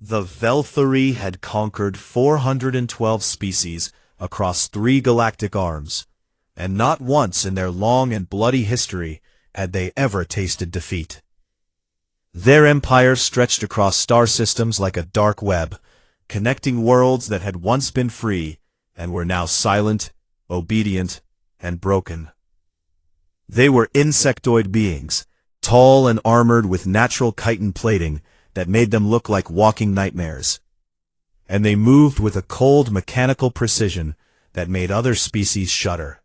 The Velthari had conquered 412 species across 3 galactic arms, and not once in their long and bloody history had they ever tasted defeat. Their empire stretched across star systems like a dark web, connecting worlds that had once been free and were now silent, obedient, and broken. They were insectoid beings, tall and armored with natural chitin plating that made them look like walking nightmares. And they moved with a cold mechanical precision that made other species shudder.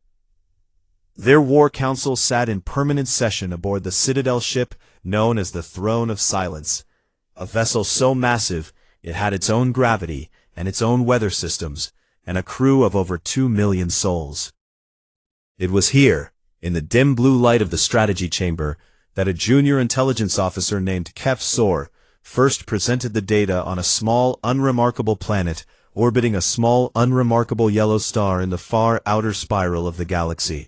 Their war council sat in permanent session aboard the Citadel ship known as the Throne of Silence, a vessel so massive it had its own gravity and its own weather systems, and a crew of over 2 million souls. It was here, in the dim blue light of the strategy chamber, that a junior intelligence officer named Kef Sor first presented the data on a small, unremarkable planet orbiting a small, unremarkable yellow star in the far outer spiral of the galaxy.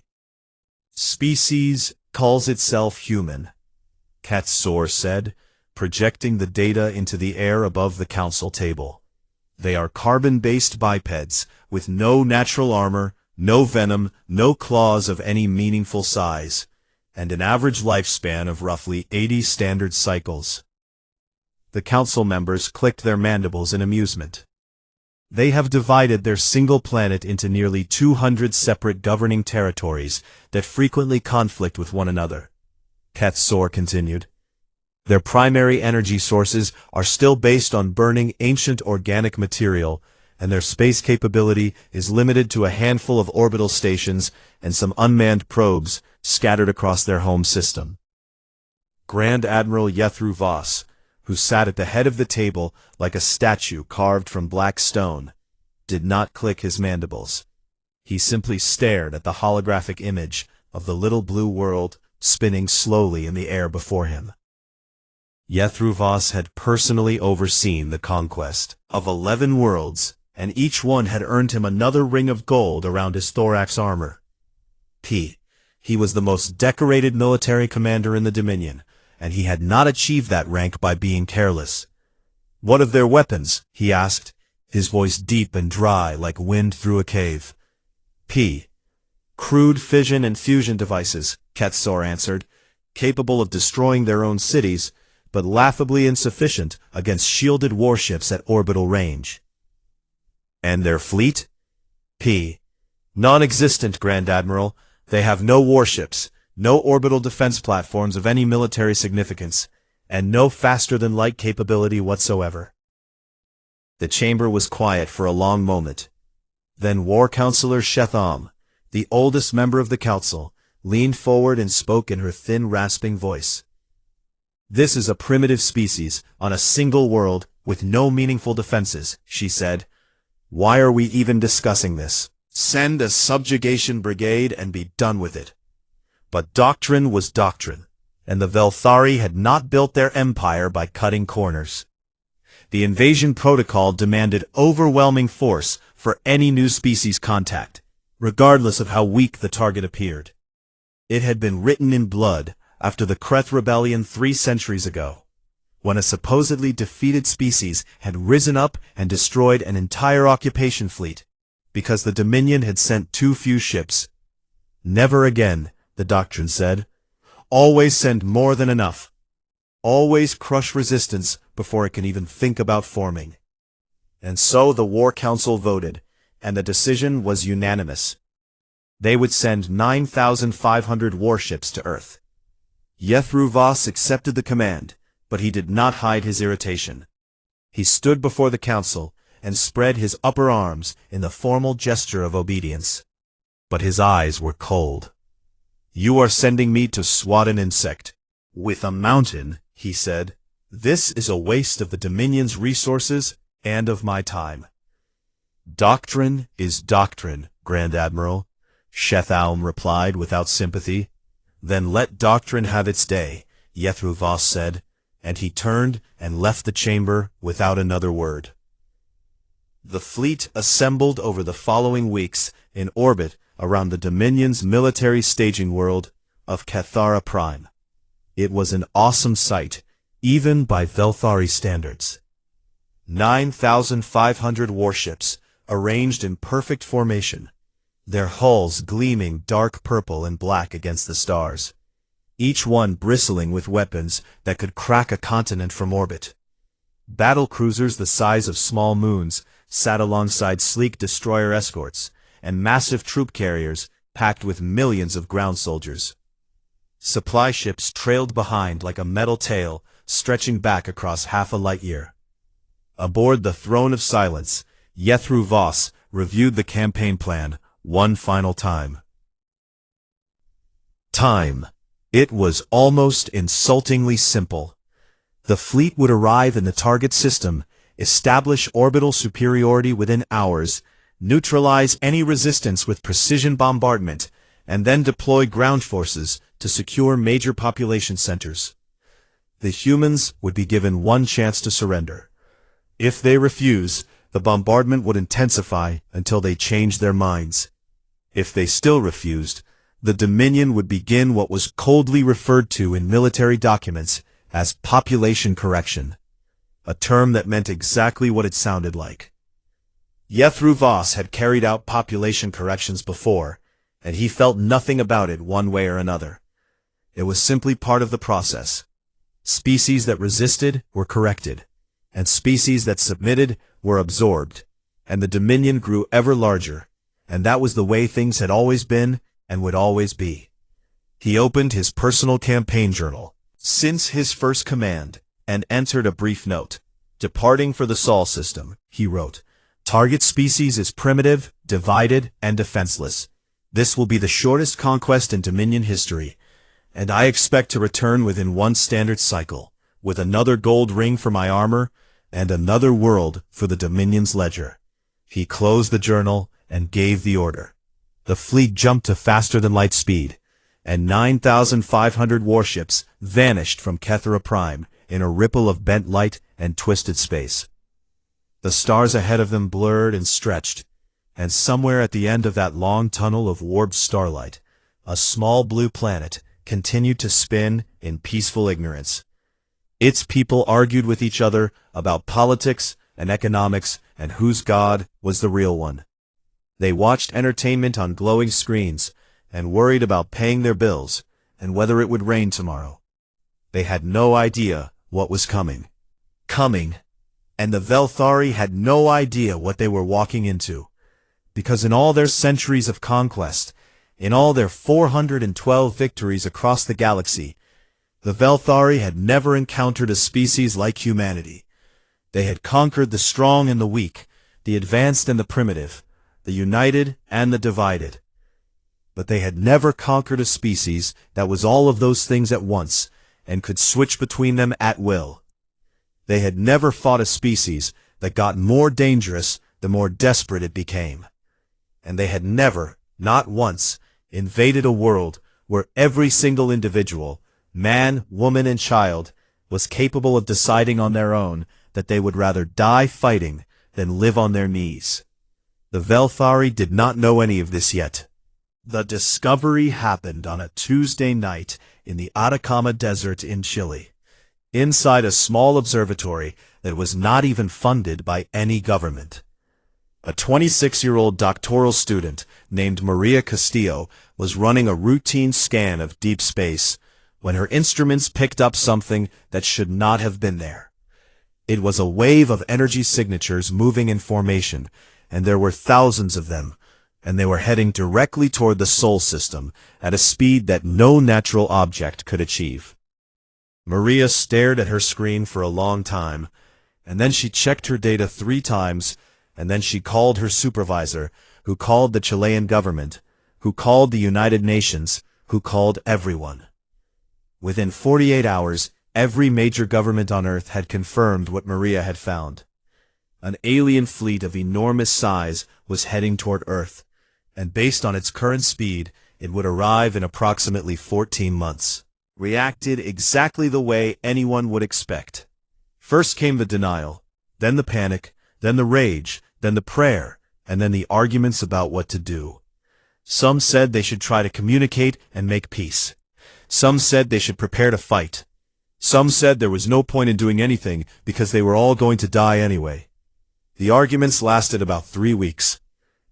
Species calls itself human, Kef Sor said, projecting the data into the air above the council table. They are carbon-based bipeds, with no natural armor, no venom, no claws of any meaningful size, and an average lifespan of roughly 80 standard cycles. The council members clicked their mandibles in amusement. They have divided their single planet into nearly 200 separate governing territories that frequently conflict with one another, Kef Sor continued. Their primary energy sources are still based on burning ancient organic material, and their space capability is limited to a handful of orbital stations and some unmanned probes scattered across their home system. Grand Admiral Jethro Voss, who sat at the head of the table like a statue carved from black stone, did not click his mandibles. He simply stared at the holographic image of the little blue world spinning slowly in the air before him. Jethro Voss had personally overseen the conquest of 11 worlds, and each one had earned him another ring of gold around his thorax armor. He was the most decorated military commander in the Dominion, and he had not achieved that rank by being careless. "What of their weapons?" he asked, his voice deep and dry like wind through a cave. "Crude fission and fusion devices," Kef Sor answered, "capable of destroying their own cities, but laughably insufficient against shielded warships at orbital range." "And their fleet?" "Non-existent, Grand Admiral. They have no warships, no orbital defense platforms of any military significance, and no faster-than-light capability whatsoever." The chamber was quiet for a long moment. Then War Counselor Shetham, the oldest member of the council, leaned forward and spoke in her thin, rasping voice. "This is a primitive species on a single world with no meaningful defenses," she said. "Why are we even discussing this? Send a subjugation brigade and be done with it." But doctrine was doctrine, and the Velthari had not built their empire by cutting corners. The invasion protocol demanded overwhelming force for any new species contact, regardless of how weak the target appeared. It had been written in blood after the Kreth Rebellion 3 centuries ago, when a supposedly defeated species had risen up and destroyed an entire occupation fleet, because the Dominion had sent too few ships. "Never again," the doctrine said. "Always send more than enough. Always crush resistance before it can even think about forming." And so the War Council voted, and the decision was unanimous. They would send 9,500 warships to Earth. Jethro Voss accepted the command, but he did not hide his irritation. He stood before the council and spread his upper arms in the formal gesture of obedience. But his eyes were cold. "You are sending me to swat an insect with a mountain," he said. "This is a waste of the Dominion's resources and of my time." "Doctrine is doctrine, Grand Admiral," Shetham replied without sympathy. "Then let doctrine have its day," Jethro Voss said, and he turned and left the chamber without another word. The fleet assembled over the following weeks in orbit around the Dominion's military staging world of Cathara Prime. It was an awesome sight, even by Velthari standards. 9,500 warships, arranged in perfect formation, their hulls gleaming dark purple and black against the stars, each one bristling with weapons that could crack a continent from orbit. Battle cruisers the size of small moons sat alongside sleek destroyer escorts, and massive troop carriers packed with millions of ground soldiers. Supply ships trailed behind like a metal tail stretching back across half a light year. Aboard the Throne of Silence, HFY Voss reviewed the campaign plan one final time. It was almost insultingly simple. The fleet would arrive in the target system, establish orbital superiority within hours, neutralize any resistance with precision bombardment, and then deploy ground forces to secure major population centers. The humans would be given one chance to surrender. If they refuse, the bombardment would intensify until they changed their minds. If they still refused, the Dominion would begin what was coldly referred to in military documents as population correction, a term that meant exactly what it sounded like. HFY Voss had carried out population corrections before, and he felt nothing about it one way or another. It was simply part of the process. Species that resisted were corrected, and species that submitted were absorbed, and the Dominion grew ever larger, and that was the way things had always been and would always be. He opened his personal campaign journal, since his first command, and entered a brief note. Departing for the Sol system, he wrote, "Target species is primitive, divided, and defenseless. This will be the shortest conquest in Dominion history, and I expect to return within one standard cycle, with another gold ring for my armor, and another world for the Dominion's ledger." He closed the journal and gave the order. The fleet jumped to faster-than-light speed, and 9,500 warships vanished from Kethera Prime in a ripple of bent light and twisted space. The stars ahead of them blurred and stretched, and somewhere at the end of that long tunnel of warped starlight, a small blue planet continued to spin in peaceful ignorance. Its people argued with each other about politics and economics and whose god was the real one. They watched entertainment on glowing screens and worried about paying their bills and whether it would rain tomorrow. They had no idea what was coming. And the Velthari had no idea what they were walking into, because in all their centuries of conquest, in all their 412 victories across the galaxy, the Velthari had never encountered a species like humanity. They had conquered the strong and the weak, the advanced and the primitive, the united and the divided. But they had never conquered a species that was all of those things at once and could switch between them at will. They had never fought a species that got more dangerous the more desperate it became. And they had never, not once, invaded a world where every single individual, man, woman, and child, was capable of deciding on their own that they would rather die fighting than live on their knees. The Velthari did not know any of this yet. The discovery happened on a Tuesday night in the Atacama Desert in Chile, inside a small observatory that was not even funded by any government. A 26-year-old doctoral student named Maria Castillo was running a routine scan of deep space when her instruments picked up something that should not have been there. It was a wave of energy signatures moving in formation, and there were thousands of them, and they were heading directly toward the Sol system at a speed that no natural object could achieve. Maria stared at her screen for a long time, and then she checked her data 3 times, and then she called her supervisor, who called the Chilean government, who called the United Nations, who called everyone. Within 48 hours, every major government on Earth had confirmed what Maria had found. An alien fleet of enormous size was heading toward Earth, and based on its current speed, it would arrive in approximately 14 months. Reacted exactly the way anyone would expect. First came the denial, then the panic, then the rage, then the prayer, and then the arguments about what to do. Some said they should try to communicate and make peace. Some said they should prepare to fight. Some said there was no point in doing anything because they were all going to die anyway. The arguments lasted about 3 weeks,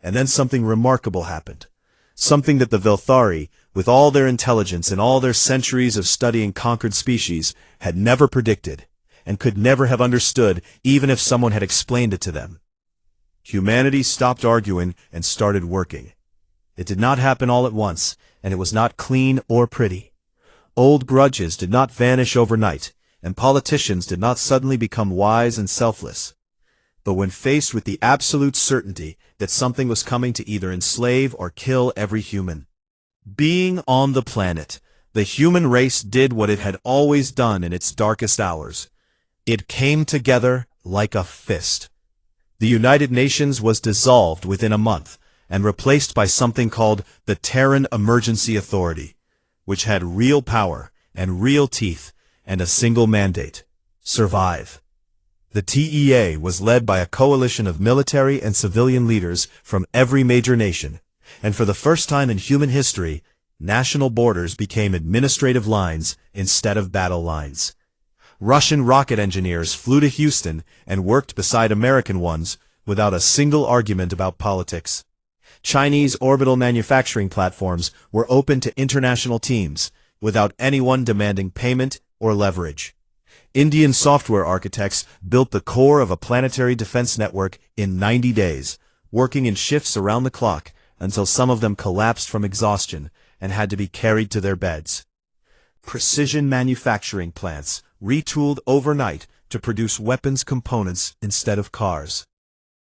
and then something remarkable happened. Something that the Velthari, with all their intelligence and all their centuries of studying conquered species, had never predicted, and could never have understood even if someone had explained it to them. Humanity stopped arguing and started working. It did not happen all at once, and it was not clean or pretty. Old grudges did not vanish overnight, and politicians did not suddenly become wise and selfless. But when faced with the absolute certainty that something was coming to either enslave or kill every human being on the planet, the human race did what it had always done in its darkest hours. It came together like a fist. The United Nations was dissolved within a month and replaced by something called the Terran Emergency Authority, which had real power and real teeth and a single mandate: survive. The TEA was led by a coalition of military and civilian leaders from every major nation, and for the first time in human history, national borders became administrative lines instead of battle lines. Russian rocket engineers flew to Houston and worked beside American ones without a single argument about politics. Chinese orbital manufacturing platforms were open to international teams without anyone demanding payment or leverage. Indian software architects built the core of a planetary defense network in 90 days, working in shifts around the clock until some of them collapsed from exhaustion and had to be carried to their beds. Precision manufacturing plants retooled overnight to produce weapons components instead of cars.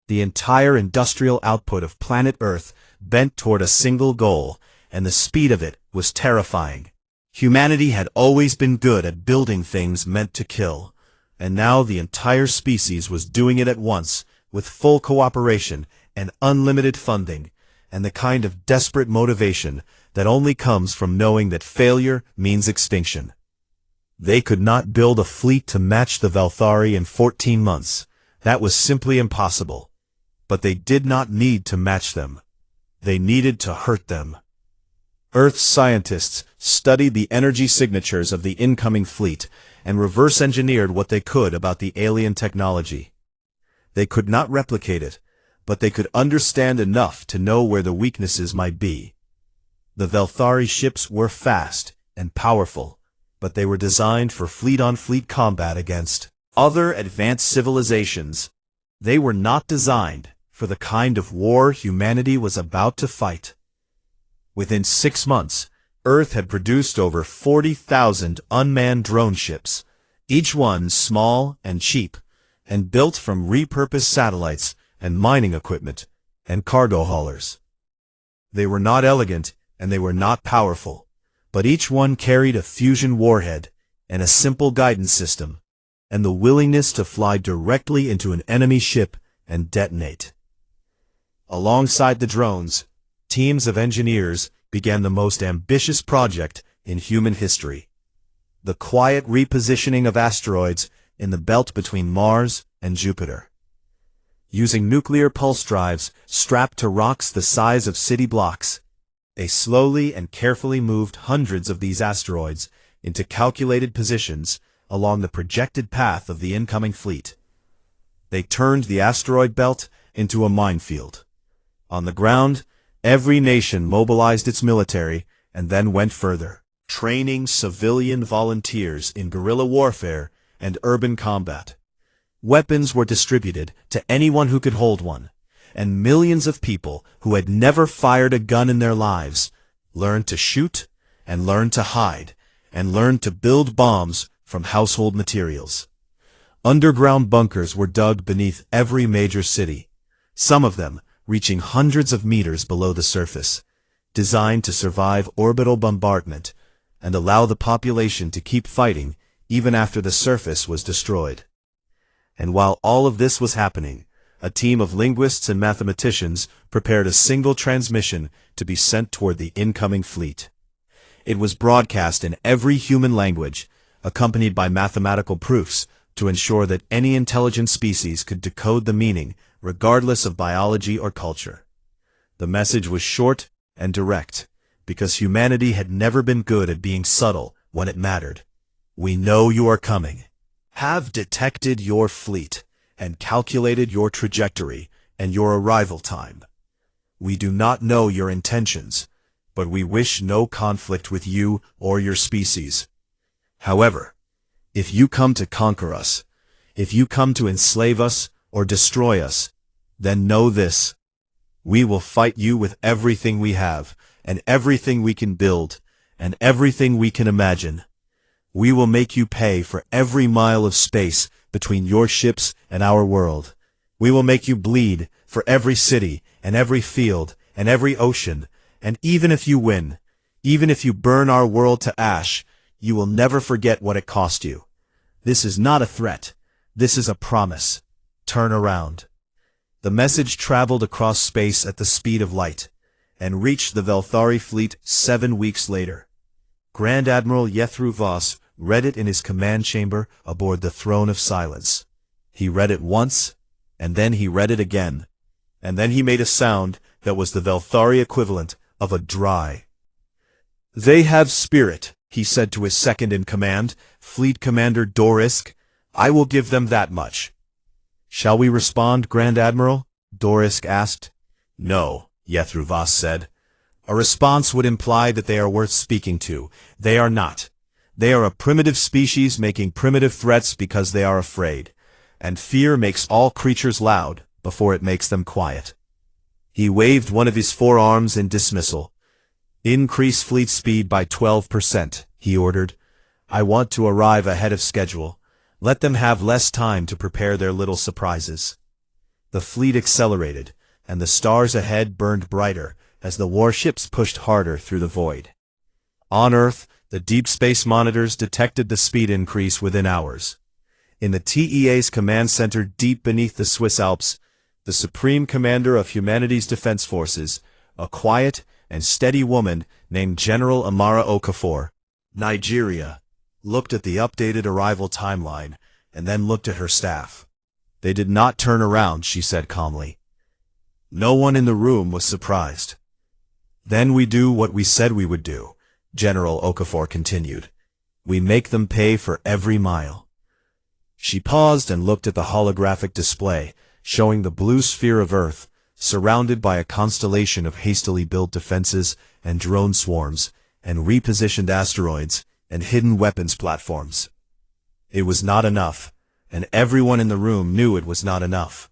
The entire industrial output of planet Earth bent toward a single goal, and the speed of it was terrifying. Humanity had always been good at building things meant to kill, and now the entire species was doing it at once, with full cooperation and unlimited funding, and the kind of desperate motivation that only comes from knowing that failure means extinction. They could not build a fleet to match the Velthari in 14 months. That was simply impossible. But they did not need to match them. They needed to hurt them. Earth's scientists studied the energy signatures of the incoming fleet and reverse-engineered what they could about the alien technology. They could not replicate it, but they could understand enough to know where the weaknesses might be. The Velthari ships were fast and powerful, but they were designed for fleet-on-fleet combat against other advanced civilizations. They were not designed for the kind of war humanity was about to fight. Within 6 months, Earth had produced over 40,000 unmanned drone ships, each one small and cheap, and built from repurposed satellites and mining equipment and cargo haulers. They were not elegant and they were not powerful, but each one carried a fusion warhead and a simple guidance system, and the willingness to fly directly into an enemy ship and detonate. Alongside the drones, teams of engineers began the most ambitious project in human history: the quiet repositioning of asteroids in the belt between Mars and Jupiter. Using nuclear pulse drives strapped to rocks the size of city blocks, they slowly and carefully moved hundreds of these asteroids into calculated positions along the projected path of the incoming fleet. They turned the asteroid belt into a minefield. On the ground, every nation mobilized its military and then went further, training civilian volunteers in guerrilla warfare and urban combat. Weapons were distributed to anyone who could hold one, and millions of people who had never fired a gun in their lives learned to shoot and learned to hide and learned to build bombs from household materials. Underground bunkers were dug beneath every major city, some of them reaching hundreds of meters below the surface, designed to survive orbital bombardment and allow the population to keep fighting even after the surface was destroyed. And while all of this was happening, a team of linguists and mathematicians prepared a single transmission to be sent toward the incoming fleet. It was broadcast in every human language, accompanied by mathematical proofs to ensure that any intelligent species could decode the meaning regardless of biology or culture. The message was short and direct, because humanity had never been good at being subtle when it mattered. We know you are coming. Have detected your fleet and calculated your trajectory and your arrival time. We do not know your intentions, but we wish no conflict with you or your species. However, if you come to conquer us, if you come to enslave us or destroy us, then know this: we will fight you with everything we have, and everything we can build, and everything we can imagine. We will make you pay for every mile of space between your ships and our world. We will make you bleed for every city and every field and every ocean, and even if you win, even if you burn our world to ash, you will never forget what it cost you. This is not a threat. This is a promise. Turn around. The message traveled across space at the speed of light, and reached the Velthari fleet 7 weeks later. Grand Admiral Jethro Voss read it in his command chamber aboard the Throne of Silence. He read it once, and then he read it again, and then he made a sound that was the Velthari equivalent of a dry. "They have spirit," he said to his second-in-command, Fleet Commander Dorisk. "I will give them that much." "Shall we respond, Grand Admiral?" Dorisk asked. "No," Jethro Voss said. "A response would imply that they are worth speaking to. They are not. They are a primitive species making primitive threats because they are afraid, and fear makes all creatures loud before it makes them quiet." He waved one of his forearms in dismissal. "Increase fleet speed by 12%, he ordered. "I want to arrive ahead of schedule. Let them have less time to prepare their little surprises." The fleet accelerated, and the stars ahead burned brighter as the warships pushed harder through the void. On Earth, the deep space monitors detected the speed increase within hours. In the TEA's command center deep beneath the Swiss Alps, the Supreme Commander of Humanity's Defense Forces, a quiet and steady woman named General Amara Okafor, Nigeria, looked at the updated arrival timeline and then looked at her staff. "They did not turn around," she said calmly. No one in the room was surprised. "Then we do what we said we would do," General Okafor continued. "We make them pay for every mile." She paused and looked at the holographic display, showing the blue sphere of Earth, surrounded by a constellation of hastily built defenses and drone swarms, and repositioned asteroids and hidden weapons platforms. It was not enough, and everyone in the room knew it was not enough.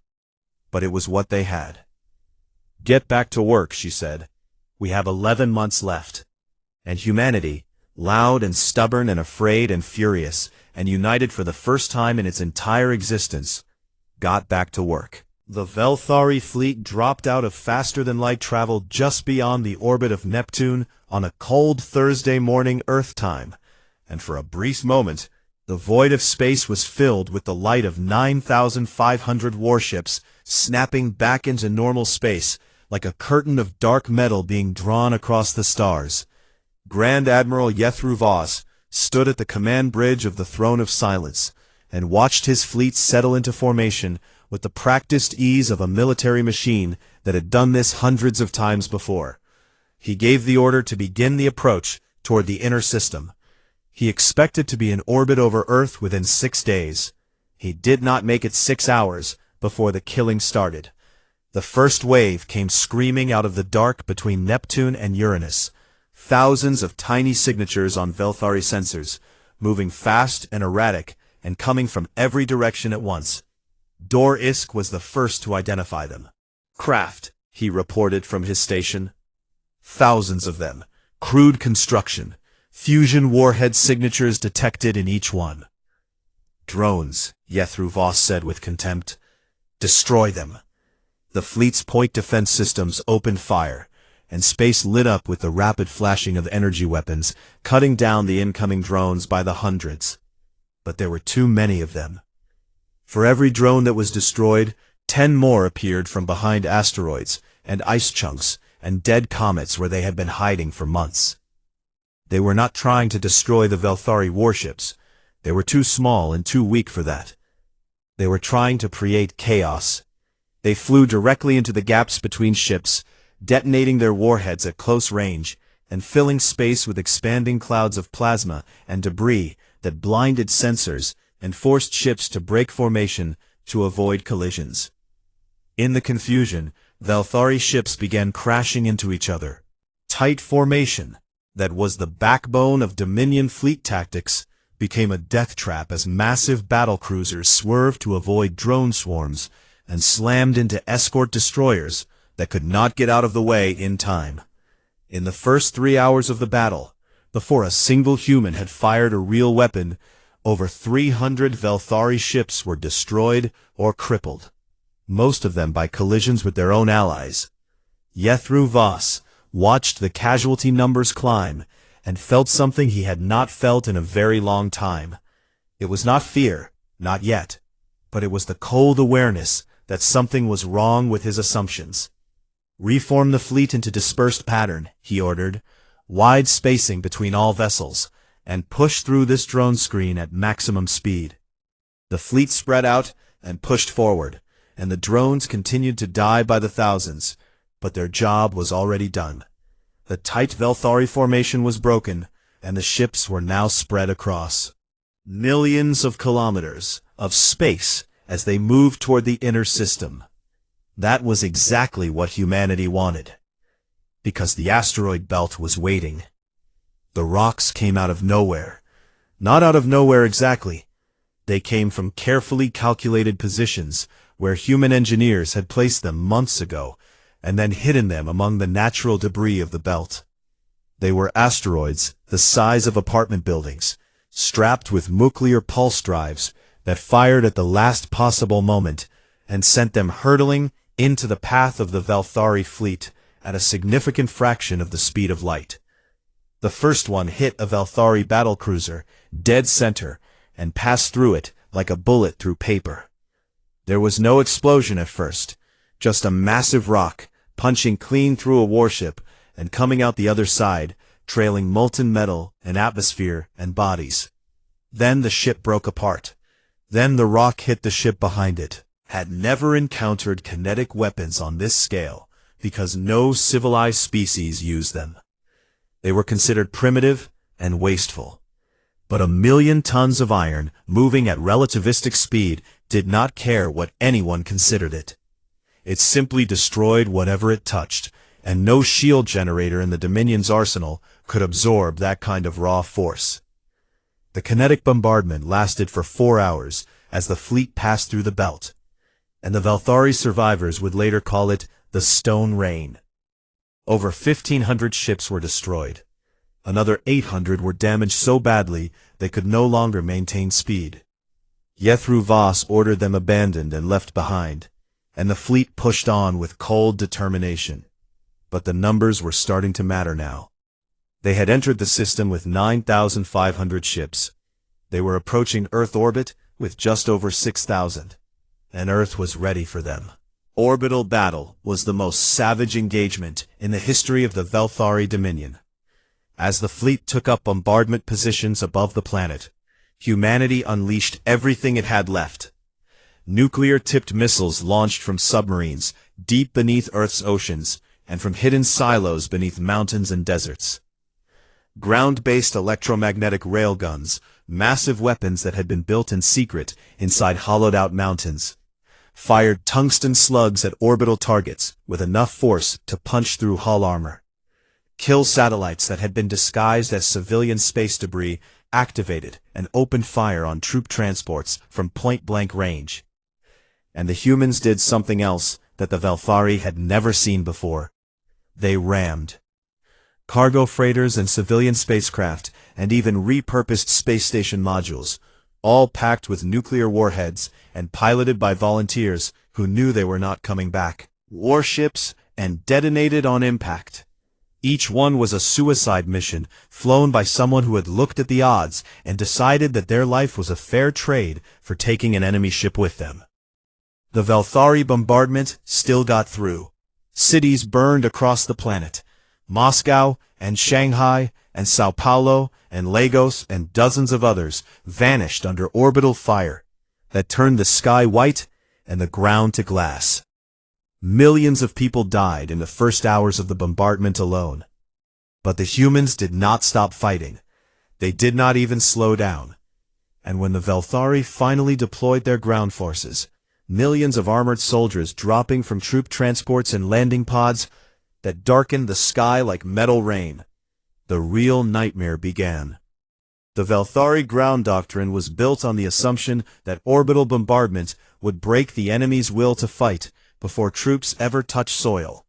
But it was what they had. "Get back to work," she said. "We have 11 months left." And humanity, loud and stubborn and afraid and furious, and united for the first time in its entire existence, got back to work. The Velthari fleet dropped out of faster-than-light travel just beyond the orbit of Neptune on a cold Thursday morning Earth time, and for a brief moment, the void of space was filled with the light of 9,500 warships snapping back into normal space like a curtain of dark metal being drawn across the stars. Grand Admiral Jethro Voss stood at the command bridge of the Throne of Silence and watched his fleet settle into formation with the practiced ease of a military machine that had done this hundreds of times before. He gave the order to begin the approach toward the inner system. He expected to be in orbit over Earth within 6 days. He did not make it 6 hours before the killing started. The first wave came screaming out of the dark between Neptune and Uranus. Thousands of tiny signatures on Velthari sensors, moving fast and erratic and coming from every direction at once. Dorisk was the first to identify them. "Craft," he reported from his station. Thousands of them. Crude construction. Fusion warhead signatures detected in each one. "Drones," Jethro Voss said with contempt. "Destroy them." The fleet's point defense systems opened fire, and space lit up with the rapid flashing of energy weapons, cutting down the incoming drones by the hundreds. But there were too many of them. For every drone that was destroyed, 10 more appeared from behind asteroids and ice chunks and dead comets where they had been hiding for months. They were not trying to destroy the Velthari warships. They were too small and too weak for that. They were trying to create chaos. They flew directly into the gaps between ships, detonating their warheads at close range, and filling space with expanding clouds of plasma and debris that blinded sensors and forced ships to break formation to avoid collisions. In the confusion, Velthari ships began crashing into each other. Tight formation, that was the backbone of Dominion fleet tactics, became a death trap as massive battlecruisers swerved to avoid drone swarms and slammed into escort destroyers that could not get out of the way in time. In the first 3 hours of the battle, before a single human had fired a real weapon, over 300 Velthari ships were destroyed or crippled, most of them by collisions with their own allies. Jethro Voss watched the casualty numbers climb and felt something he had not felt in a very long time. It was not fear, not yet, but it was the cold awareness that something was wrong with his assumptions. "Reform the fleet into dispersed pattern," he ordered, "wide spacing between all vessels, and push through this drone screen at maximum speed." The fleet spread out and pushed forward, and the drones continued to die by the thousands, but their job was already done. The tight Velthari formation was broken, and the ships were now spread across millions of kilometers of space as they moved toward the inner system. That was exactly what humanity wanted, because the asteroid belt was waiting. The rocks came out of nowhere. Not out of nowhere exactly. They came from carefully calculated positions where human engineers had placed them months ago, and then hidden them among the natural debris of the belt. They were asteroids the size of apartment buildings, strapped with nuclear pulse drives that fired at the last possible moment and sent them hurtling into the path of the Velthari fleet at a significant fraction of the speed of light. The first one hit a Velthari battlecruiser dead center and passed through it like a bullet through paper. There was no explosion at first, just a massive rock punching clean through a warship and coming out the other side, trailing molten metal and atmosphere and bodies. Then the ship broke apart. Then the rock hit the ship behind it. Had never encountered kinetic weapons on this scale because no civilized species used them. They were considered primitive and wasteful. But 1,000,000 tons of iron moving at relativistic speed did not care what anyone considered it. It simply destroyed whatever it touched, and no shield generator in the Dominion's arsenal could absorb that kind of raw force. The kinetic bombardment lasted for 4 hours as the fleet passed through the belt, and the Velthari survivors would later call it the Stone Rain. Over 1,500 ships were destroyed. Another 800 were damaged so badly they could no longer maintain speed. Jethro Voss ordered them abandoned and left behind, and the fleet pushed on with cold determination. But the numbers were starting to matter now. They had entered the system with 9,500 ships. They were approaching Earth orbit with just over 6,000, and Earth was ready for them. Orbital battle was the most savage engagement in the history of the Velthari Dominion. As the fleet took up bombardment positions above the planet, humanity unleashed everything it had left. Nuclear-tipped missiles launched from submarines deep beneath Earth's oceans and from hidden silos beneath mountains and deserts. Ground-based electromagnetic railguns, massive weapons that had been built in secret inside hollowed-out mountains, fired tungsten slugs at orbital targets with enough force to punch through hull armor. Kill satellites that had been disguised as civilian space debris activated and opened fire on troop transports from point-blank range. And the humans did something else that the Velthari had never seen before. They rammed. Cargo freighters and civilian spacecraft, and even repurposed space station modules, all packed with nuclear warheads and piloted by volunteers who knew they were not coming back. Warships and detonated on impact. Each one was a suicide mission flown by someone who had looked at the odds and decided that their life was a fair trade for taking an enemy ship with them. The Velthari bombardment still got through. Cities burned across the planet. Moscow and Shanghai and Sao Paulo and Lagos and dozens of others vanished under orbital fire that turned the sky white and the ground to glass. Millions of people died in the first hours of the bombardment alone. But the humans did not stop fighting. They did not even slow down. And when the Velthari finally deployed their ground forces, millions of armored soldiers dropping from troop transports and landing pods that darkened the sky like metal rain, the real nightmare began. The Velthari ground doctrine was built on the assumption that orbital bombardment would break the enemy's will to fight before troops ever touched soil.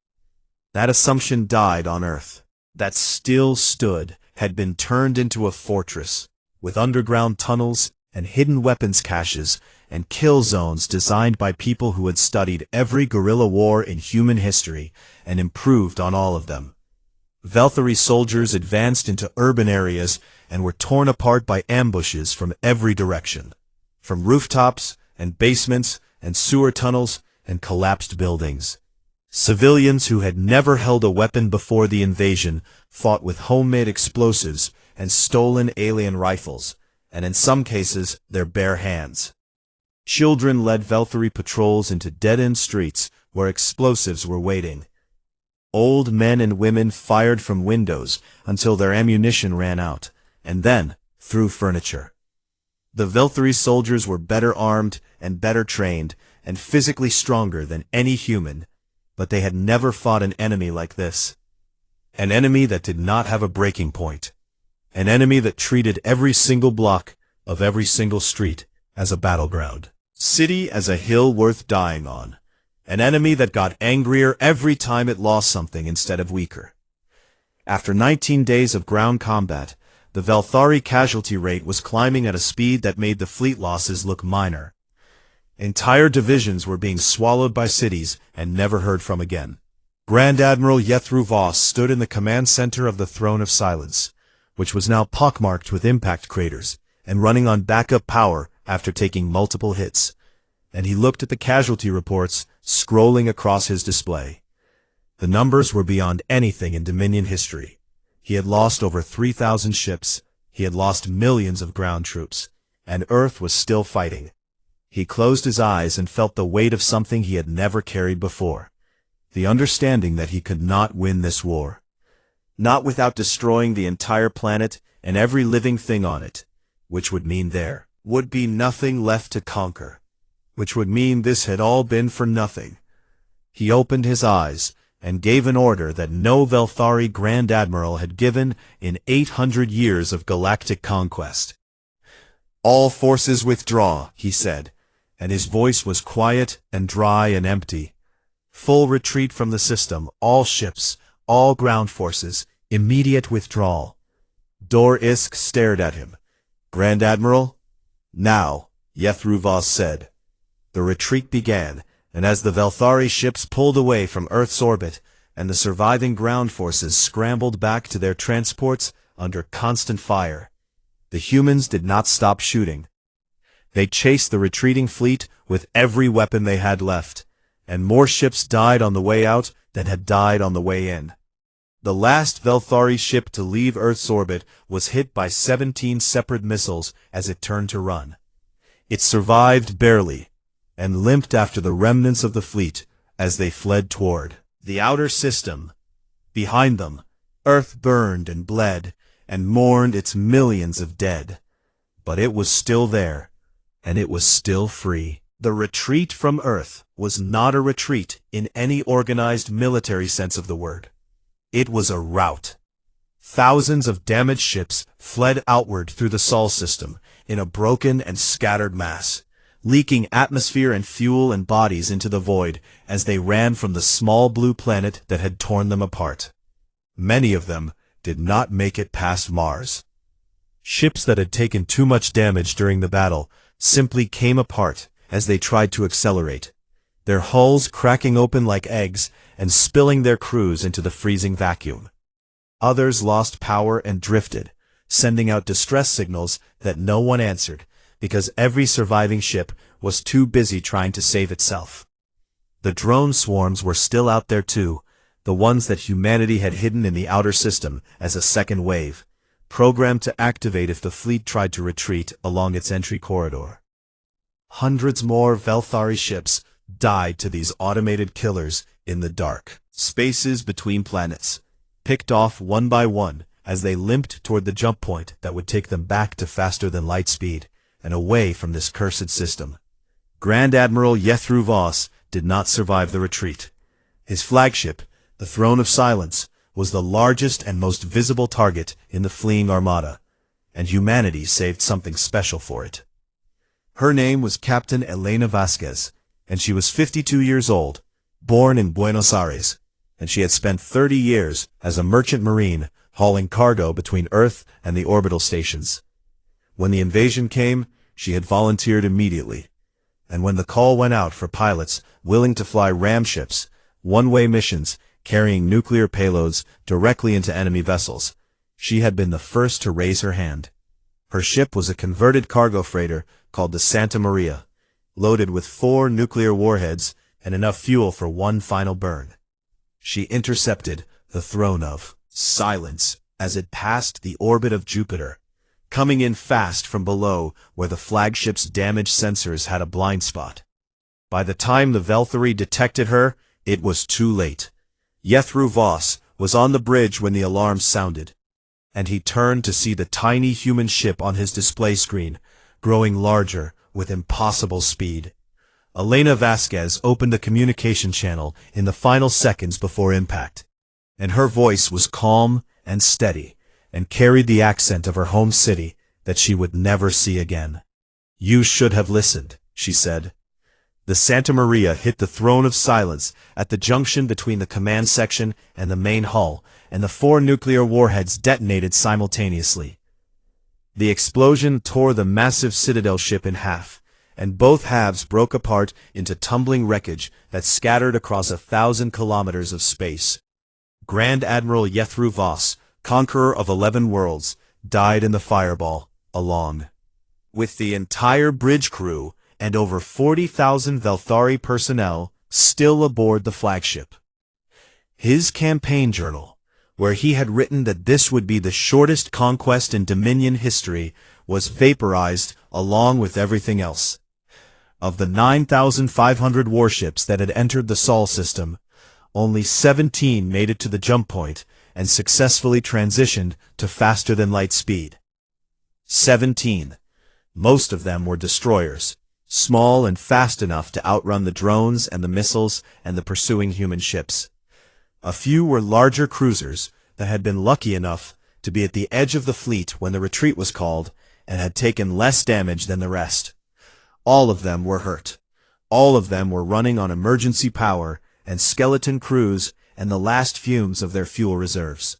That assumption died on Earth. That still stood had been turned into a fortress, with underground tunnels and hidden weapons caches and kill zones designed by people who had studied every guerrilla war in human history and improved on all of them. Velthari soldiers advanced into urban areas and were torn apart by ambushes from every direction, from rooftops and basements and sewer tunnels and collapsed buildings. Civilians who had never held a weapon before the invasion fought with homemade explosives and stolen alien rifles, and in some cases their bare hands. Children led Velthari patrols into dead-end streets where explosives were waiting. Old men and women fired from windows until their ammunition ran out, and then threw furniture. The Velthari soldiers were better armed and better trained and physically stronger than any human, but they had never fought an enemy like this. An enemy that did not have a breaking point. An enemy that treated every single block of every single street as a battleground. City as a hill worth dying on. An enemy that got angrier every time it lost something instead of weaker. After 19 days of ground combat, the Velthari casualty rate was climbing at a speed that made the fleet losses look minor. Entire divisions were being swallowed by cities and never heard from again. Grand Admiral Jethro Voss stood in the command center of the Throne of Silence, which was now pockmarked with impact craters and running on backup power after taking multiple hits, and he looked at the casualty reports scrolling across his display. The numbers were beyond anything in Dominion history. He had lost over 3,000 ships, he had lost millions of ground troops, and Earth was still fighting. He closed his eyes and felt the weight of something he had never carried before. The understanding that he could not win this war. Not without destroying the entire planet and every living thing on it, which would mean there would be nothing left to conquer, which would mean this had all been for nothing. He opened his eyes and gave an order that no Velthari Grand Admiral had given in 800 years of galactic conquest. "All forces withdraw," he said, and his voice was quiet and dry and empty. "Full retreat from the system, all ships, all ground forces, immediate withdrawal." Dor Isk stared at him. "Grand Admiral?" "Now," Jethro Voss said. The retreat began, and as the Velthari ships pulled away from Earth's orbit, and the surviving ground forces scrambled back to their transports under constant fire, the humans did not stop shooting. They chased the retreating fleet with every weapon they had left, and more ships died on the way out than had died on the way in. The last Velthari ship to leave Earth's orbit was hit by 17 separate missiles as it turned to run. It survived barely, and limped after the remnants of the fleet as they fled toward the outer system. Behind them, Earth burned and bled, and mourned its millions of dead. But it was still there, and it was still free. The retreat from Earth was not a retreat in any organized military sense of the word. It was a rout. Thousands of damaged ships fled outward through the Sol system in a broken and scattered mass, leaking atmosphere and fuel and bodies into the void as they ran from the small blue planet that had torn them apart. Many of them did not make it past Mars. Ships that had taken too much damage during the battle simply came apart as they tried to accelerate, their hulls cracking open like eggs and spilling their crews into the freezing vacuum. Others lost power and drifted, sending out distress signals that no one answered, because every surviving ship was too busy trying to save itself. The drone swarms were still out there too, the ones that humanity had hidden in the outer system as a second wave, programmed to activate if the fleet tried to retreat along its entry corridor. Hundreds more Velthari ships died to these automated killers in the dark spaces between planets, picked off one by one as they limped toward the jump point that would take them back to faster-than-light speed, and away from this cursed system. Grand Admiral HFY Voss did not survive the retreat. His flagship, the Throne of Silence, was the largest and most visible target in the fleeing armada, and humanity saved something special for it. Her name was Captain Elena Vasquez, and she was 52 years old, born in Buenos Aires, and she had spent 30 years as a merchant marine hauling cargo between Earth and the orbital stations. When the invasion came, she had volunteered immediately, and when the call went out for pilots willing to fly ram ships, one-way missions carrying nuclear payloads directly into enemy vessels, she had been the first to raise her hand. Her ship was a converted cargo freighter called the Santa Maria, loaded with 4 nuclear warheads and enough fuel for one final burn. She intercepted the Throne of Silence as it passed the orbit of Jupiter, coming in fast from below where the flagship's damaged sensors had a blind spot. By the time the Valkyrie detected her, it was too late. HFY Voss was on the bridge when the alarm sounded, and he turned to see the tiny human ship on his display screen, growing larger with impossible speed. Elena Vasquez opened the communication channel in the final seconds before impact, and her voice was calm and steady, and carried the accent of her home city that she would never see again. "You should have listened," she said. The Santa Maria hit the Throne of Silence at the junction between the command section and the main hull, and the 4 nuclear warheads detonated simultaneously. The explosion tore the massive Citadel ship in half, and both halves broke apart into tumbling wreckage that scattered across 1,000 kilometers of space. Grand Admiral HFY Voss, conqueror of 11 worlds, died in the fireball, along with the entire bridge crew and over 40,000 Valkyrie personnel still aboard the flagship. His campaign journal, where he had written that this would be the shortest conquest in Dominion history, was vaporized along with everything else. Of the 9,500 warships that had entered the Sol system, only 17 made it to the jump point and successfully transitioned to faster-than-light speed. 17. Most of them were destroyers, small and fast enough to outrun the drones and the missiles and the pursuing human ships. A few were larger cruisers that had been lucky enough to be at the edge of the fleet when the retreat was called and had taken less damage than the rest. All of them were hurt. All of them were running on emergency power and skeleton crews and the last fumes of their fuel reserves.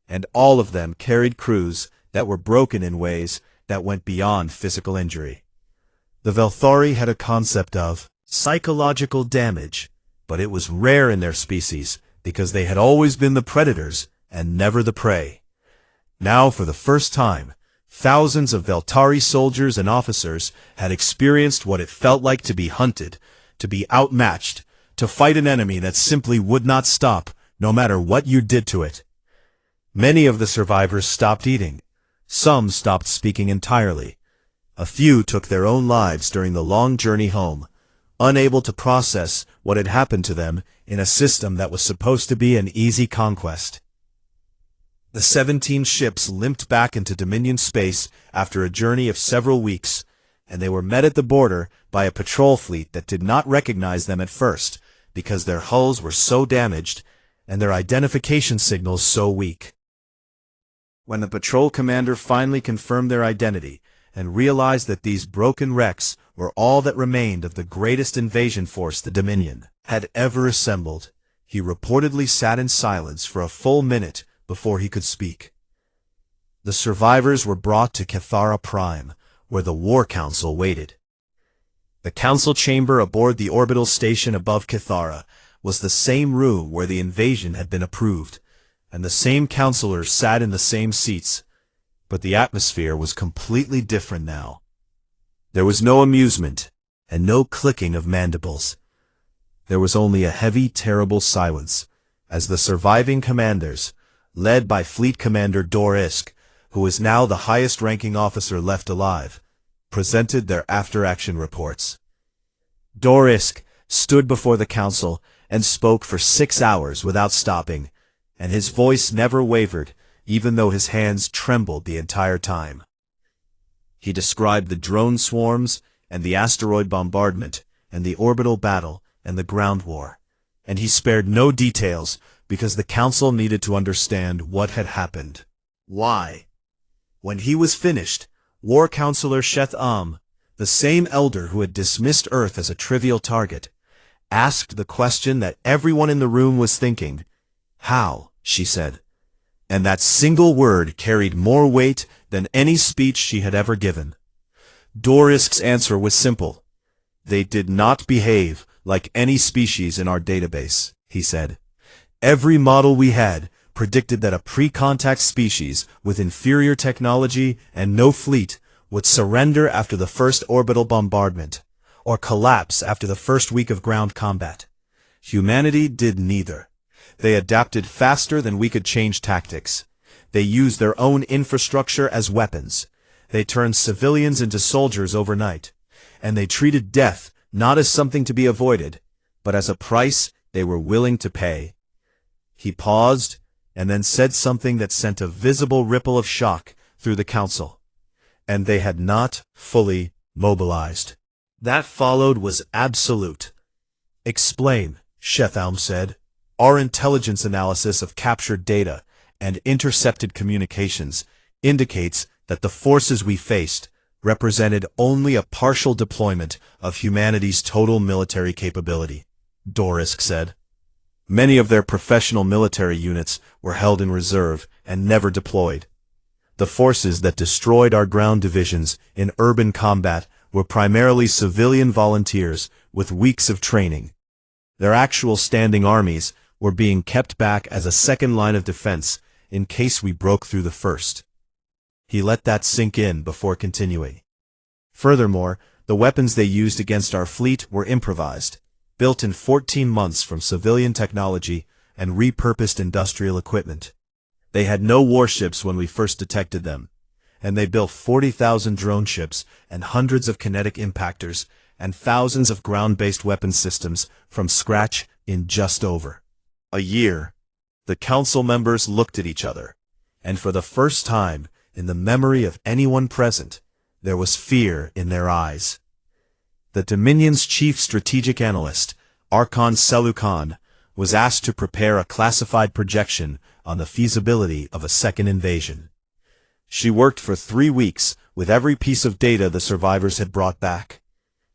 And all of them carried crews that were broken in ways that went beyond physical injury. The Valkyrie had a concept of psychological damage, but it was rare in their species because they had always been the predators and never the prey. Now, for the first time, thousands of Valkyrie soldiers and officers had experienced what it felt like to be hunted, to be outmatched, to fight an enemy that simply would not stop, no matter what you did to it. Many of the survivors stopped eating. Some stopped speaking entirely. A few took their own lives during the long journey home, unable to process what had happened to them in a system that was supposed to be an easy conquest. The 17 ships limped back into Dominion space after a journey of several weeks, and they were met at the border by a patrol fleet that did not recognize them at first because their hulls were so damaged and their identification signals so weak. When the patrol commander finally confirmed their identity and realized that these broken wrecks were all that remained of the greatest invasion force the Dominion had ever assembled, he reportedly sat in silence for a full minute before he could speak. The survivors were brought to Cathara Prime, where the War Council waited. The council chamber aboard the orbital station above Cathara was the same room where the invasion had been approved, and the same councilors sat in the same seats, but the atmosphere was completely different now. There was no amusement, and no clicking of mandibles. There was only a heavy, terrible silence, as the surviving commanders, led by Fleet Commander Dorisk, who is now the highest-ranking officer left alive, presented their after-action reports. Dorisk stood before the council and spoke for 6 hours without stopping, and his voice never wavered, even though his hands trembled the entire time. He described the drone swarms, and the asteroid bombardment, and the orbital battle, and the ground war. And he spared no details, because the council needed to understand what had happened. Why? When he was finished, War Counselor Sheth, the same elder who had dismissed Earth as a trivial target, asked the question that everyone in the room was thinking. How? She said. And that single word carried more weight than any speech she had ever given. Dorisk's answer was simple. They did not behave like any species in our database, he said. Every model we had predicted that a pre-contact species with inferior technology and no fleet would surrender after the first orbital bombardment, or collapse after the first week of ground combat. Humanity did neither. They adapted faster than we could change tactics. They used their own infrastructure as weapons. They turned civilians into soldiers overnight. And they treated death not as something to be avoided, but as a price they were willing to pay. He paused, and then said something that sent a visible ripple of shock through the council. And they had not fully mobilized. That followed was absolute. Explain, Sheth said. Our intelligence analysis of captured data and intercepted communications indicates that the forces we faced represented only a partial deployment of humanity's total military capability, Dorisk said. Many of their professional military units were held in reserve and never deployed. The forces that destroyed our ground divisions in urban combat were primarily civilian volunteers with weeks of training. Their actual standing armies were being kept back as a second line of defense in case we broke through the first. He let that sink in before continuing. Furthermore, the weapons they used against our fleet were improvised, built in 14 months from civilian technology and repurposed industrial equipment. They had no warships when we first detected them, and they built 40,000 drone ships and hundreds of kinetic impactors and thousands of ground-based weapon systems from scratch in just over a year. The council members looked at each other, and for the first time in the memory of anyone present, there was fear in their eyes. The Dominion's chief strategic analyst, Archon Seleucon, was asked to prepare a classified projection on the feasibility of a second invasion. She worked for 3 weeks with every piece of data the survivors had brought back,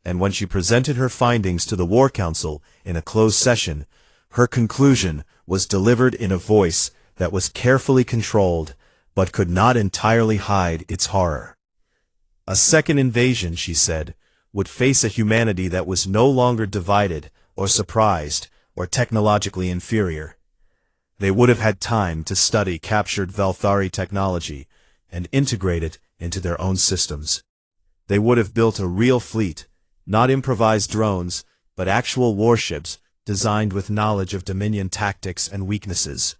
and when she presented her findings to the War Council in a closed session, her conclusion was delivered in a voice that was carefully controlled but could not entirely hide its horror. A second invasion, she said, would face a humanity that was no longer divided or surprised or technologically inferior. They would have had time to study captured Velthari technology and integrate it into their own systems. They would have built a real fleet, not improvised drones, but actual warships designed with knowledge of Dominion tactics and weaknesses.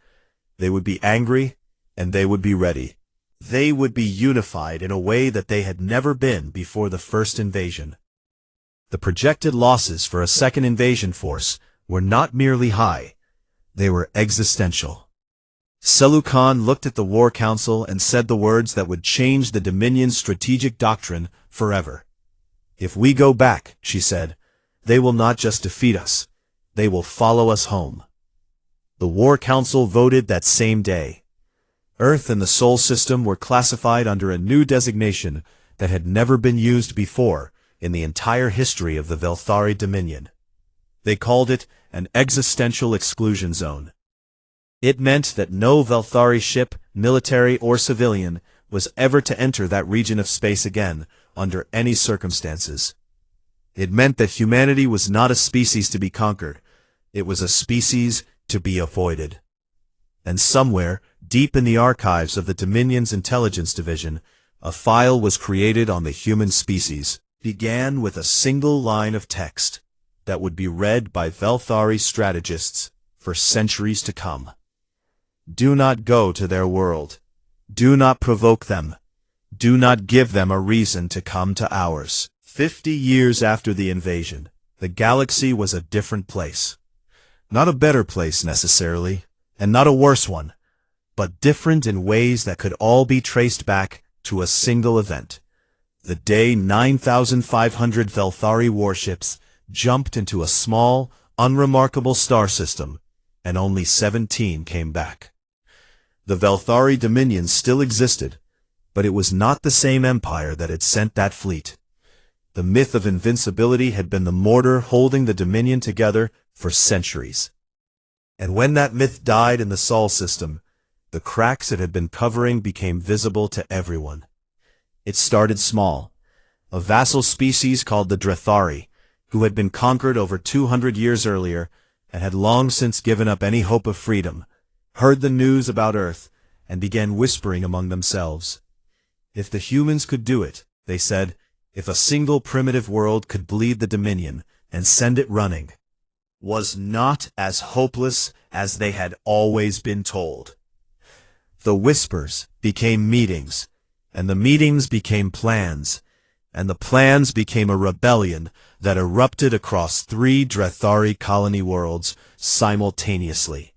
They would be angry, and they would be ready. They would be unified in a way that they had never been before the first invasion. The projected losses for a second invasion force were not merely high, they were existential. Seleucon looked at the War Council and said the words that would change the Dominion's strategic doctrine forever. If we go back, she said, they will not just defeat us, they will follow us home. The War Council voted that same day. Earth and the Sol system were classified under a new designation that had never been used before in the entire history of the Velthari Dominion. They called it an existential exclusion zone. It meant that no Velthari ship, military or civilian, was ever to enter that region of space again under any circumstances. It meant that humanity was not a species to be conquered, it was a species to be avoided. And somewhere, deep in the archives of the Dominion's Intelligence Division, a file was created on the human species, began with a single line of text that would be read by Velthari strategists for centuries to come. Do not go to their world. Do not provoke them. Do not give them a reason to come to ours. 50 years after the invasion, the galaxy was a different place. Not a better place necessarily, and not a worse one, but different in ways that could all be traced back to a single event. The day 9,500 Velthari warships jumped into a small, unremarkable star system, and only 17 came back. The Velthari Dominion still existed, but it was not the same empire that had sent that fleet. The myth of invincibility had been the mortar holding the Dominion together for centuries. And when that myth died in the Sol system, the cracks it had been covering became visible to everyone. It started small. A vassal species called the Drethari, who had been conquered over 200 years earlier and had long since given up any hope of freedom, heard the news about Earth and began whispering among themselves. If the humans could do it, they said, if a single primitive world could bleed the Dominion and send it running, was not as hopeless as they had always been told. The whispers became meetings, and the meetings became plans, and the plans became a rebellion that erupted across 3 Drethari colony worlds simultaneously.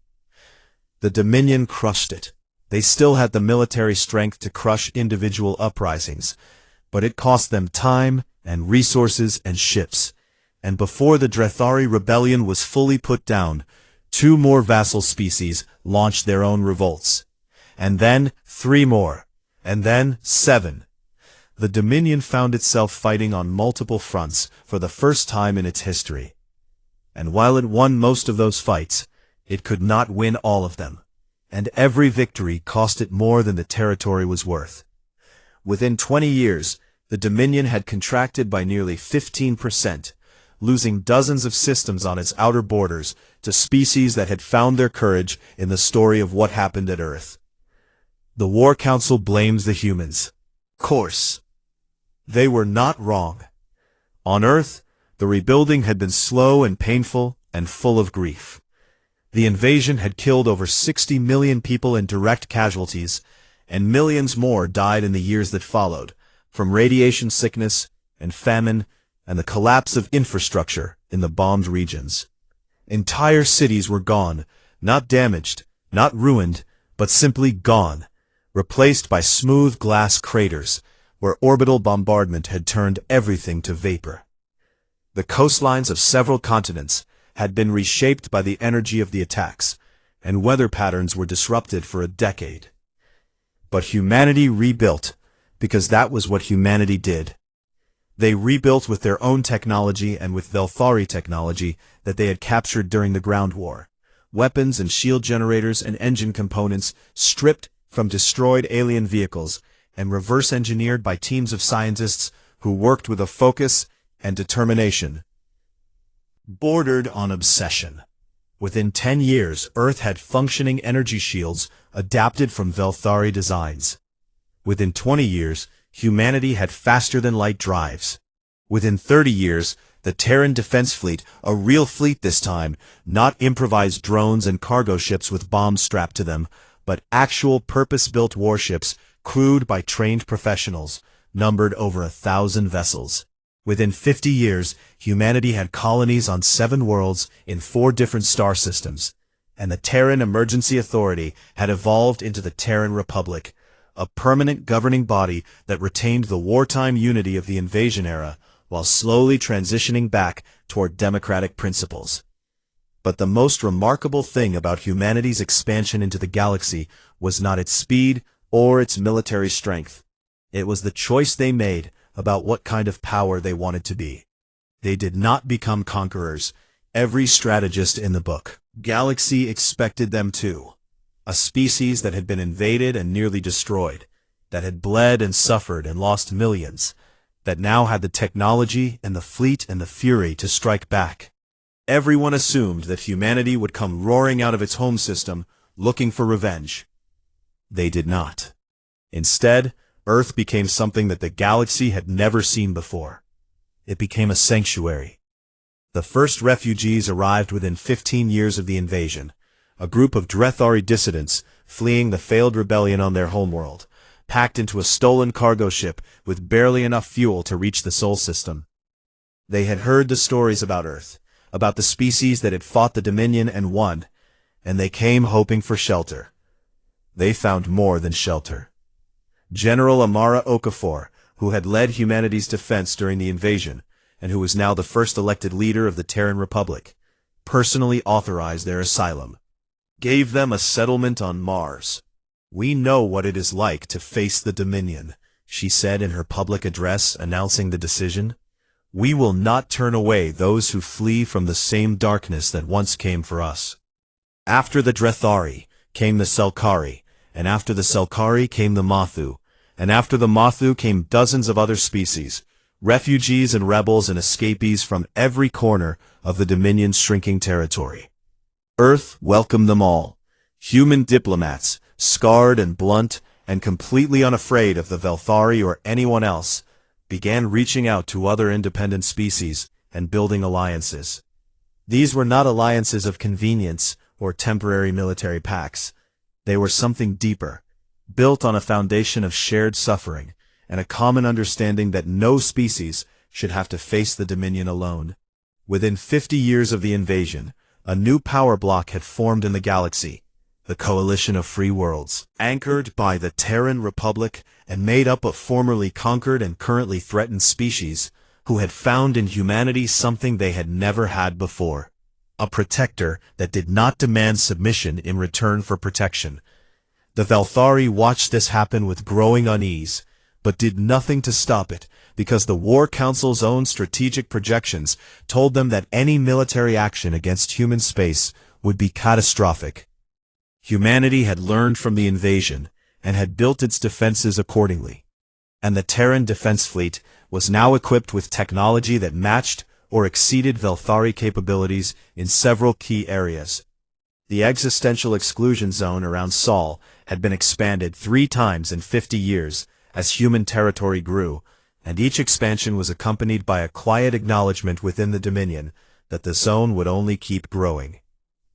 The Dominion crushed it. They still had the military strength to crush individual uprisings, but it cost them time and resources and ships. And before the Drethari rebellion was fully put down, 2 more vassal species launched their own revolts. And then 3 more. And then 7. The Dominion found itself fighting on multiple fronts for the first time in its history. And while it won most of those fights, it could not win all of them. And every victory cost it more than the territory was worth. Within 20 years, the Dominion had contracted by nearly 15%, losing dozens of systems on its outer borders to species that had found their courage in the story of what happened at Earth. The War Council blames the humans. Course. They were not wrong. On Earth, the rebuilding had been slow and painful and full of grief. The invasion had killed over 60 million people in direct casualties, and millions more died in the years that followed, from radiation sickness and famine and the collapse of infrastructure in the bombed regions. Entire cities were gone, not damaged, not ruined, but simply gone, replaced by smooth glass craters, where orbital bombardment had turned everything to vapor. The coastlines of several continents had been reshaped by the energy of the attacks, and weather patterns were disrupted for a decade. But humanity rebuilt, because that was what humanity did. They rebuilt with their own technology and with Velthari technology that they had captured during the ground war. Weapons and shield generators and engine components stripped from destroyed alien vehicles and reverse-engineered by teams of scientists who worked with a focus and determination bordered on obsession. Within 10 years, Earth had functioning energy shields adapted from Velthari designs. Within 20 years, humanity had faster-than-light drives. Within 30 years, the Terran Defense Fleet, a real fleet this time, not improvised drones and cargo ships with bombs strapped to them, but actual purpose-built warships crewed by trained professionals, numbered over 1,000 vessels. Within 50 years, humanity had colonies on 7 worlds in 4 different star systems, and the Terran Emergency Authority had evolved into the Terran Republic, a permanent governing body that retained the wartime unity of the invasion era while slowly transitioning back toward democratic principles. But the most remarkable thing about humanity's expansion into the galaxy was not its speed or its military strength. It was the choice they made about what kind of power they wanted to be. They did not become conquerors. Every strategist in the book Galaxy expected them to. A species that had been invaded and nearly destroyed, that had bled and suffered and lost millions, that now had the technology and the fleet and the fury to strike back. Everyone assumed that humanity would come roaring out of its home system, looking for revenge. They did not. Instead, Earth became something that the galaxy had never seen before. It became a sanctuary. The first refugees arrived within 15 years of the invasion, a group of Drethari dissidents fleeing the failed rebellion on their homeworld, packed into a stolen cargo ship with barely enough fuel to reach the Sol system. They had heard the stories about Earth, about the species that had fought the Dominion and won, and they came hoping for shelter. They found more than shelter. General Amara Okafor, who had led humanity's defense during the invasion, and who was now the first elected leader of the Terran Republic, personally authorized their asylum. Gave them a settlement on Mars. "We know what it is like to face the Dominion," she said in her public address announcing the decision. "We will not turn away those who flee from the same darkness that once came for us." After the Drethari came the Selkari, and after the Selkari came the Mathu, and after the Mathu came dozens of other species, refugees and rebels and escapees from every corner of the Dominion's shrinking territory. Earth welcomed them all. Human diplomats, scarred and blunt and completely unafraid of the Velthari or anyone else, began reaching out to other independent species and building alliances. These were not alliances of convenience or temporary military pacts. They were something deeper, built on a foundation of shared suffering and a common understanding that no species should have to face the Dominion alone. Within 50 years of the invasion, a new power block had formed in the galaxy, the Coalition of Free Worlds, anchored by the Terran Republic and made up of formerly conquered and currently threatened species who had found in humanity something they had never had before: a protector that did not demand submission in return for protection. The Velthari watched this happen with growing unease, but did nothing to stop it, because the War Council's own strategic projections told them that any military action against human space would be catastrophic. Humanity had learned from the invasion and had built its defenses accordingly, and the Terran Defense Fleet was now equipped with technology that matched or exceeded Velthari capabilities in several key areas. The existential exclusion zone around Sol had been expanded 3 times in 50 years as human territory grew, and each expansion was accompanied by a quiet acknowledgement within the Dominion that the zone would only keep growing.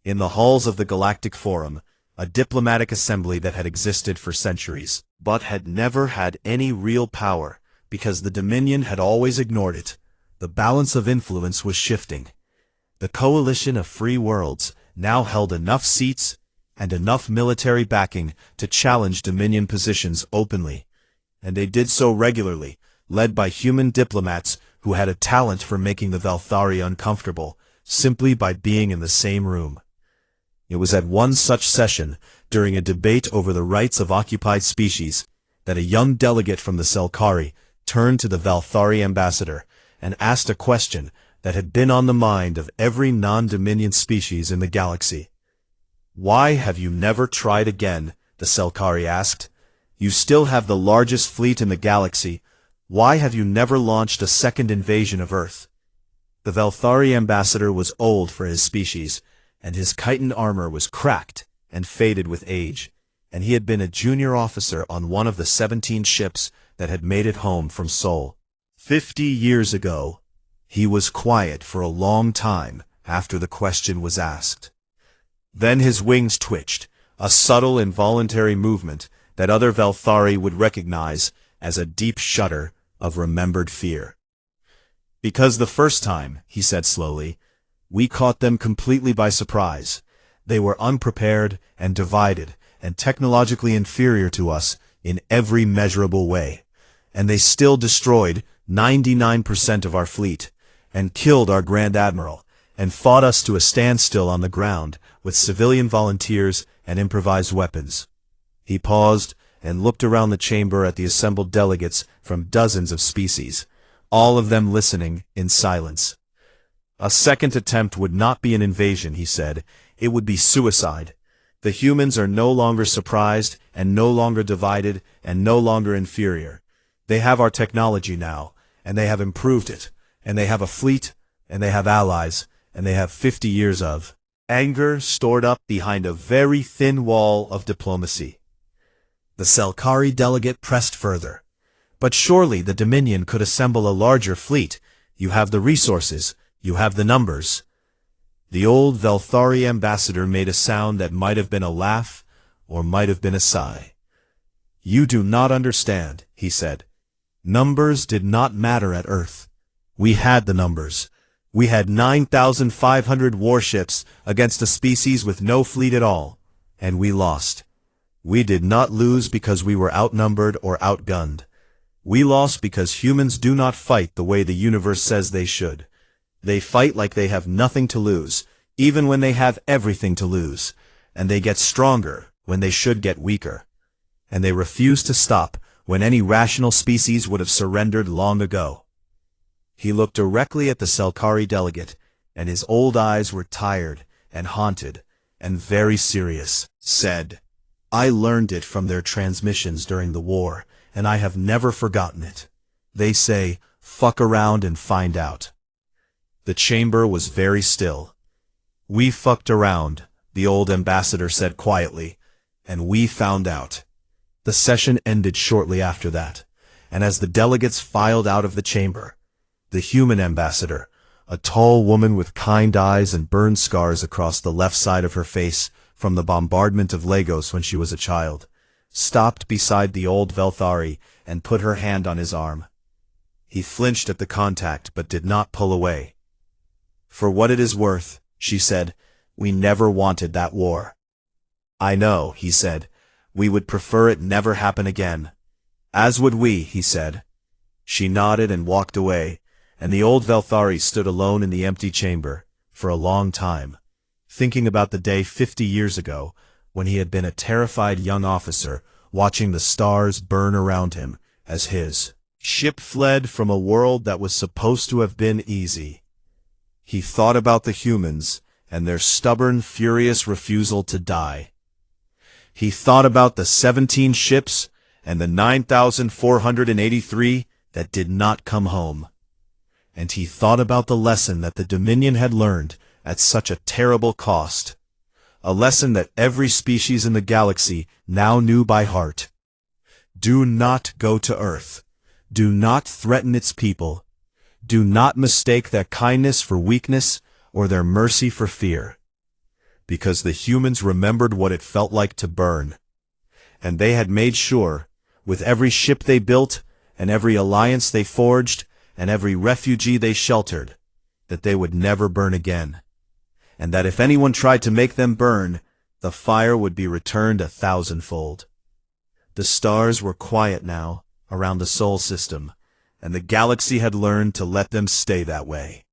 In the halls of the Galactic Forum, a diplomatic assembly that had existed for centuries, but had never had any real power because the Dominion had always ignored it, the balance of influence was shifting. The Coalition of Free Worlds now held enough seats and enough military backing to challenge Dominion positions openly, and they did so regularly, led by human diplomats who had a talent for making the Velthari uncomfortable, simply by being in the same room. It was at one such session, during a debate over the rights of occupied species, that a young delegate from the Selkari turned to the Velthari ambassador and asked a question that had been on the mind of every non-Dominion species in the galaxy. "Why have you never tried again?" the Selkari asked. "You still have the largest fleet in the galaxy. Why have you never launched a second invasion of Earth?" The Velthari ambassador was old for his species, and his chitin armor was cracked and faded with age, and he had been a junior officer on one of the 17 ships that had made it home from Sol. 50 years ago, he was quiet for a long time after the question was asked. Then his wings twitched, a subtle involuntary movement that other Velthari would recognize as a deep shudder of remembered fear. "Because the first time," he said slowly, "we caught them completely by surprise. They were unprepared and divided and technologically inferior to us in every measurable way. And they still destroyed 99% of our fleet, and killed our Grand Admiral, and fought us to a standstill on the ground with civilian volunteers and improvised weapons." He paused and looked around the chamber at the assembled delegates from dozens of species, all of them listening in silence. "A second attempt would not be an invasion," he said. "It would be suicide. The humans are no longer surprised and no longer divided and no longer inferior. They have our technology now, and they have improved it, and they have a fleet, and they have allies, and they have 50 years of anger stored up behind a very thin wall of diplomacy." The Selkari delegate pressed further. "But surely the Dominion could assemble a larger fleet. You have the resources. You have the numbers." The old Velthari ambassador made a sound that might have been a laugh or might have been a sigh. "You do not understand," he said. "Numbers did not matter at Earth. We had the numbers. We had 9,500 warships against a species with no fleet at all, and we lost. We did not lose because we were outnumbered or outgunned. We lost because humans do not fight the way the universe says they should. They fight like they have nothing to lose, even when they have everything to lose, and they get stronger when they should get weaker. And they refuse to stop when any rational species would have surrendered long ago. He looked directly at the Selkari delegate, and his old eyes were tired and haunted and very serious. Said, "I learned it from their transmissions during the war, and I have never forgotten it. They say, fuck around and find out." The chamber was very still. "We fucked around," the old ambassador said quietly, "and we found out." The session ended shortly after that, and as the delegates filed out of the chamber, the human ambassador, a tall woman with kind eyes and burn scars across the left side of her face from the bombardment of Lagos when she was a child, stopped beside the old Velthari and put her hand on his arm. He flinched at the contact but did not pull away. "For what it is worth," she said, "we never wanted that war." "I know," he said. "We would prefer it never happen again." "As would we," he said. She nodded and walked away, and the old Velthari stood alone in the empty chamber for a long time, thinking about the day 50 years ago when he had been a terrified young officer watching the stars burn around him as his ship fled from a world that was supposed to have been easy. He thought about the humans and their stubborn, furious refusal to die. He thought about the 17 ships and the 9,483 that did not come home. And he thought about the lesson that the Dominion had learned at such a terrible cost. A lesson that every species in the galaxy now knew by heart. Do not go to Earth. Do not threaten its people. Do not mistake their kindness for weakness or their mercy for fear. Because the humans remembered what it felt like to burn. And they had made sure, with every ship they built, and every alliance they forged, and every refugee they sheltered, that they would never burn again. And that if anyone tried to make them burn, the fire would be returned 1,000-fold. The stars were quiet now, around the Sol system, and the galaxy had learned to let them stay that way.